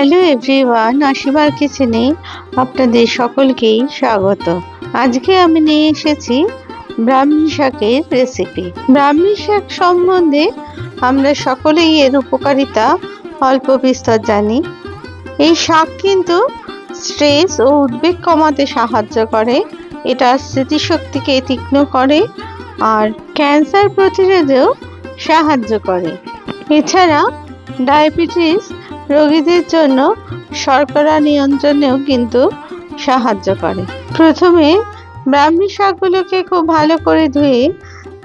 Hello everyone, অসীমার কিচেনে আপনাদের সকলকেই স্বাগত। আজকে আমি নিয়ে এসেছি ব্রাহ্মী শাকের রেসিপি। ব্রাহ্মী শাক সম্বন্ধে আমরা সকলেই এর উপকারিতা অল্প বিস্তর জানি। এই শাক কিন্তু স্ট্রেস ও উদ্বেগ কমাতে সাহায্য করে, এটা স্মৃতিশক্তিকে তীক্ষ্ণ করে আর ক্যান্সার প্রতিরোধেও সাহায্য করে। এছাড়া ডায়াবেটিস রোগীদের জন্য শর্করা নিয়ন্ত্রণেও কিন্তু সাহায্য করে। প্রথমে ব্রাহ্মী শাকগুলোকে খুব ভালো করে ধুয়ে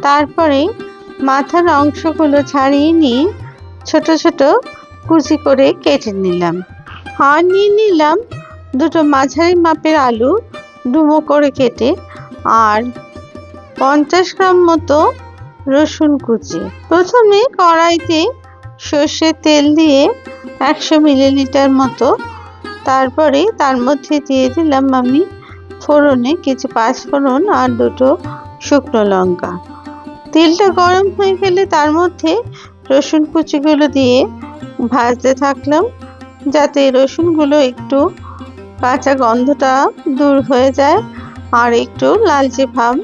তারপরে মাথার অংশগুলো ছাড়িয়ে নিয়ে ছোট ছোট কুচি করে কেটে নিলাম। আর নিয়ে নিলাম দুটো মাঝারি মাপের আলু ডুমো করে কেটে, আর 50 গ্রাম মতো রসুন কুচি। প্রথমে কড়াইতে সর্ষের তেল দিয়ে 100 মিলিলিটার মতো, তারপরে তার মধ্যে দিয়ে দিলাম আমি ফোড়নে কিছু পাঁচফোড়ন আর দুটো শুকনো লঙ্কা। তেলটা গরম হয়ে গেলে তার মধ্যে রসুন কুচিগুলো দিয়ে ভাজতে থাকলাম, যাতে রসুনগুলো একটু কাঁচা গন্ধটা দূর হয়ে যায় আর একটু লালচে ভাব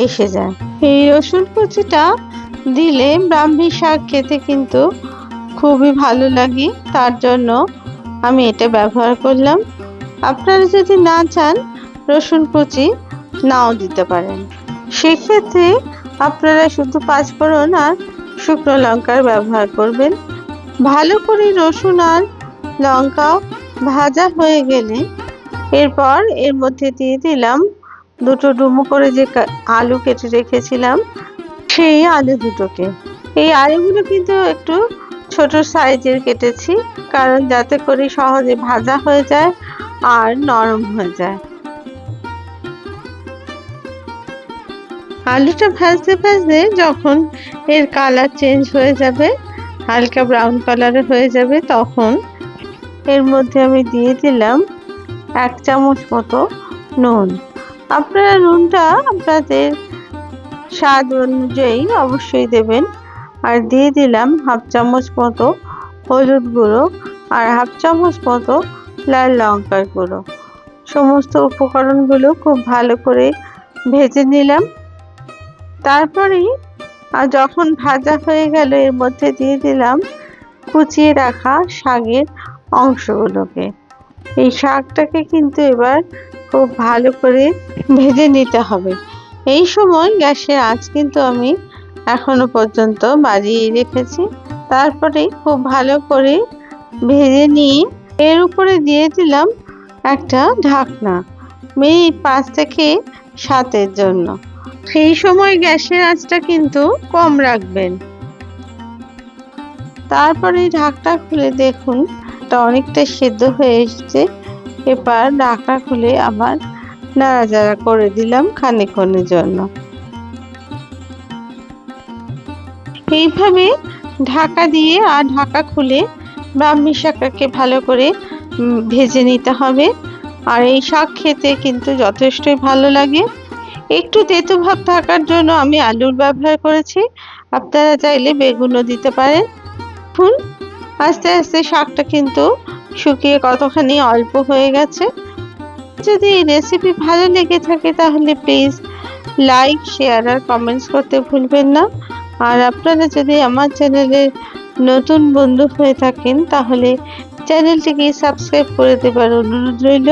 এসে যায়। এই রসুন কুচিটা দিলে ব্রাহ্মী শাক খেতে কিন্তু খুবই ভালো লাগে, তার জন্য আমি এটা ব্যবহার করলাম। আপনারা যদি না চান রসুন কুচি নাও দিতে পারেন, সেক্ষেত্রে আপনারা শুধু পাঁচফোড়ন আর শুকনো লঙ্কার ব্যবহার করবেন। ভালো করে রসুন আর লঙ্কা ভাজা হয়ে গেলে এরপর এর মধ্যে দিয়ে দিলাম দুটো ডুমো করে যে আলু কেটে রেখেছিলাম, সেই আলু দুটোকে। এই আলুগুলো কিন্তু একটু ছোট সাইজের কেটেছি, কারণ যাতে করে সহজে ভাজা হয়ে যায় আর নরম হয়ে যায়। আলুটা ভাজতে ভাজতে যখন এর কালার চেঞ্জ হয়ে যাবে, হালকা ব্রাউন কালারে হয়ে যাবে, তখন এর মধ্যে আমি দিয়ে দিলাম 1 চামচ মতো নুন। আপনারা নুনটা আপনাদের স্বাদ অনুযায়ী অবশ্যই দেবেন। আর দিয়ে দিলাম 1/2 চামচ মতো হলুদ গুঁড়ো আর 1/2 চামচ মতো লাল লঙ্কার গুঁড়ো। সমস্ত উপকরণগুলো খুব ভালো করে ভেজে নিলাম। তারপরেই যখন ভাজা হয়ে গেল, এর মধ্যে দিয়ে দিলাম কুচিয়ে রাখা শাকের অংশগুলোকে। এই শাকটাকে কিন্তু এবার খুব ভালো করে ভেজে নিতে হবে। এই সময় গ্যাসের আঁচ কিন্তু আমি এখনো পর্যন্ত বাড়িয়ে রেখেছি। তারপরে খুব ভালো করে ভেজে নিয়ে এর উপরে দিয়ে দিলাম একটা ঢাকনা, মিনিট 5 থেকে 7 জন্য। সেই সময় গ্যাসের আঁচটা কিন্তু কম রাখবেন। তারপরে ঢাকনা খুলে দেখুন এটা অনেকটা সেদ্ধ হয়ে এসেছে। এবার ঢাকনা খুলে আবার নাড়াচাড়া করে দিলাম খানিকক্ষণের জন্য। এইভাবে ঢাকা দিয়ে আর ঢাকা খুলে ব্রাহ্মী শাকটাকে ভালো করে ভেজে নিতে হবে। আর এই শাক খেতে কিন্তু যথেষ্টই ভালো লাগে। একটু তেতো ভাব থাকার জন্য আমি আলুর ব্যবহার করেছি, আপনারা চাইলে বেগুনও দিতে পারেন। এখন আস্তে আস্তে শাকটা কিন্তু শুকিয়ে কতখানি অল্প হয়ে গেছে। যদি এই রেসিপি ভালো লেগে থাকে তাহলে প্লিজ লাইক, শেয়ার আর কমেন্টস করতে ভুলবেন না। আর আপনারা যদি আমার চ্যানেলের নতুন বন্ধু হয়ে থাকেন তাহলে চ্যানেলটিকে সাবস্ক্রাইব করে দেবার অনুরোধ রইল।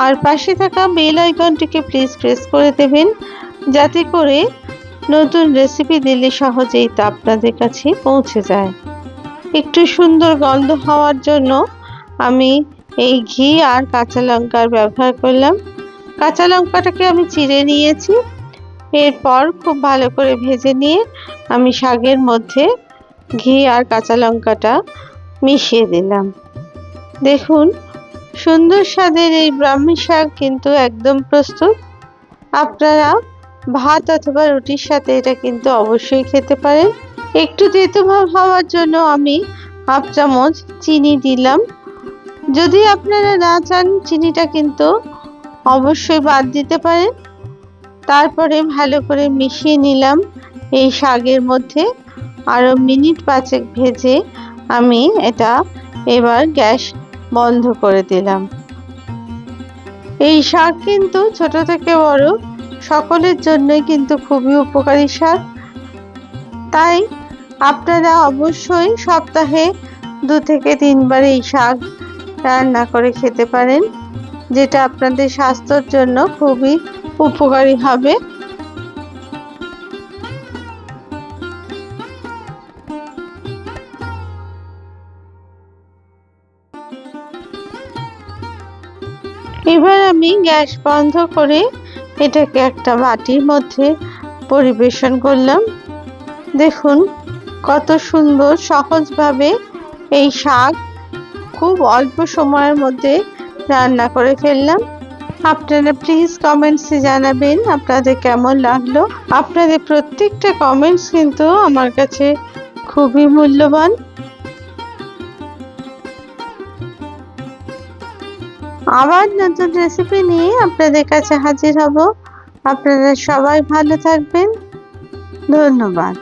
আর পাশে থাকা বেল আইকনটিকে প্লিজ প্রেস করে দেবেন, যাতে করে নতুন রেসিপি দিলে সহজেই তা আপনাদের কাছে পৌঁছে যায়। একটু সুন্দর গন্ধ হওয়ার জন্য আমি এই ঘি আর কাঁচা লঙ্কার ব্যবহার করলাম। কাঁচা লঙ্কাটাকে আমি চিড়ে নিয়েছি। এরপর খুব ভালো করে ভেজে নিয়ে আমি শাকের মধ্যে ঘি আর কাঁচা লঙ্কাটা মিশিয়ে দিলাম। দেখুন সুন্দর স্বাদের এই ব্রাহ্মী শাক কিন্তু একদম প্রস্তুত। আপনারা ভাত অথবা রুটির সাথে এটা কিন্তু অবশ্যই খেতে পারেন। একটু তেতো ভাব হওয়ার জন্য আমি 1/2 চামচ চিনি দিলাম। যদি আপনারা না চান চিনিটা কিন্তু অবশ্যই বাদ দিতে পারেন। তারপরে ভালো করে মিশিয়ে নিলাম এই শাকের মধ্যে। আরও মিনিট 5 ভেজে আমি এটা এবার গ্যাস বন্ধ করে দিলাম। এই শাক কিন্তু ছোট থেকে বড় সকলের জন্যই কিন্তু খুবই উপকারী শাক। তাই আপনারা অবশ্যই সপ্তাহে 2 থেকে 3 বার এই শাক রান্না করে খেতে পারেন, যেটা আপনাদের স্বাস্থ্যের জন্য খুবই উপকারী হবে। এবার আমি গ্যাস বন্ধ করে এটাকে একটা বাটির মধ্যে পরিবেশন করলাম। দেখুন কত সুন্দর সহজভাবে এই শাক খুব অল্প সময়ের মধ্যে রান্না করে ফেললাম। আপনারা প্লিজ কমেন্টসে জানাবেন আপনাদের কেমন লাগলো। আপনাদের প্রত্যেকটা কমেন্টস কিন্তু আমার কাছে খুবই মূল্যবান। আবার নতুন রেসিপি নিয়ে আপনাদের কাছে হাজির হব। আপনারা সবাই ভালো থাকবেন। ধন্যবাদ।